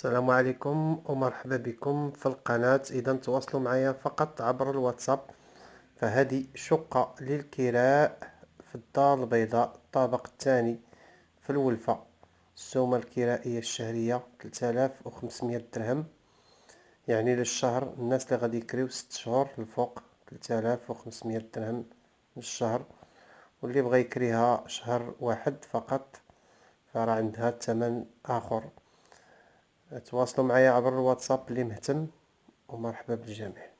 السلام عليكم ومرحبا بكم في القناة. إذا تواصلوا معي فقط عبر الواتساب، فهذه شقة للكراء في الدار البيضاء الطابق الثاني في الولفة. السومة الكرائية الشهرية 3500 درهم، يعني للشهر الناس اللي غادي يكريو 6 شهور الفوق 3500 درهم للشهر، واللي بغى يكريها شهر واحد فقط فراه عندها ثمن آخر. تواصلوا معايا عبر الواتساب اللي مهتم، ومرحبا بالجميع.